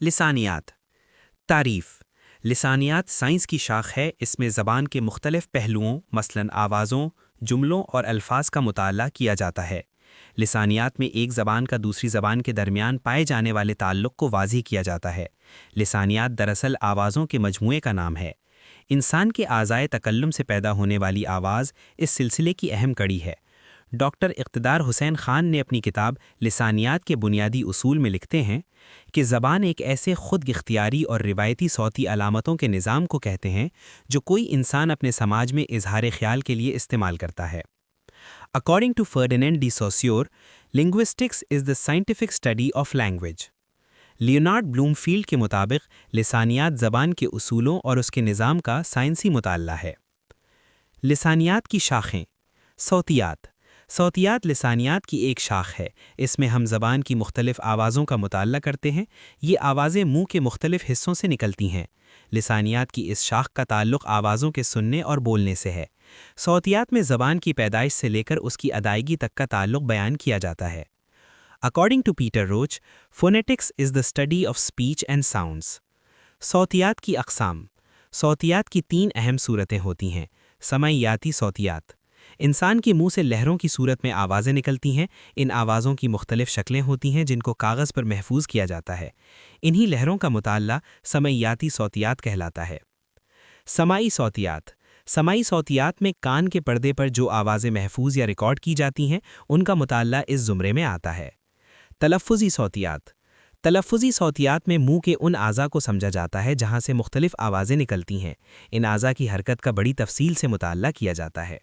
لسانیات تعریف لسانیات سائنس کی شاخ ہے۔ اس میں زبان کے مختلف پہلوؤں مثلاً آوازوں، جملوں اور الفاظ کا مطالعہ کیا جاتا ہے۔ لسانیات میں ایک زبان کا دوسری زبان کے درمیان پائے جانے والے تعلق کو واضح کیا جاتا ہے۔ لسانیات دراصل آوازوں کے مجموعے کا نام ہے۔ انسان کے اعضائے تکلم سے پیدا ہونے والی آواز اس سلسلے کی اہم کڑی ہے۔ ڈاکٹر اقتدار حسین خان نے اپنی کتاب لسانیات کے بنیادی اصول میں لکھتے ہیں کہ زبان ایک ایسے خود اختیاری اور روایتی صوتی علامتوں کے نظام کو کہتے ہیں جو کوئی انسان اپنے سماج میں اظہار خیال کے لیے استعمال کرتا ہے۔ According to Ferdinand de Saussure, linguistics is the scientific study of language. Leonard Bloomfield کے مطابق لسانیات زبان کے اصولوں اور اس کے نظام کا سائنسی مطالعہ ہے۔ لسانیات کی شاخیں۔ صوتیات لسانیات کی ایک شاخ ہے۔ اس میں ہم زبان کی مختلف آوازوں کا مطالعہ کرتے ہیں۔ یہ آوازیں منہ کے مختلف حصوں سے نکلتی ہیں۔ لسانیات کی اس شاخ کا تعلق آوازوں کے سننے اور بولنے سے ہے۔ صوتیات میں زبان کی پیدائش سے لے کر اس کی ادائیگی تک کا تعلق بیان کیا جاتا ہے۔ According to Peter Roach, phonetics is the study of speech and sounds. صوتیات کی اقسام۔ صوتیات کی تین اہم صورتیں ہوتی ہیں۔ سمعیاتی صوتیات۔ انسان کے منہ سے لہروں کی صورت میں آوازیں نکلتی ہیں۔ ان آوازوں کی مختلف شکلیں ہوتی ہیں جن کو کاغذ پر محفوظ کیا جاتا ہے۔ انہی لہروں کا مطالعہ سمعیاتی صوتیات کہلاتا ہے۔ سماعی صوتیات۔ سماعی صوتیات میں کان کے پردے پر جو آوازیں محفوظ یا ریکارڈ کی جاتی ہیں ان کا مطالعہ اس زمرے میں آتا ہے۔ تلفظی صوتیات۔ تلفظی صوتیات میں منہ کے ان اعضاء کو سمجھا جاتا ہے جہاں سے مختلف آوازیں نکلتی ہیں۔ ان اعضاء کی حرکت کا بڑی تفصیل سے مطالعہ کیا جاتا ہے۔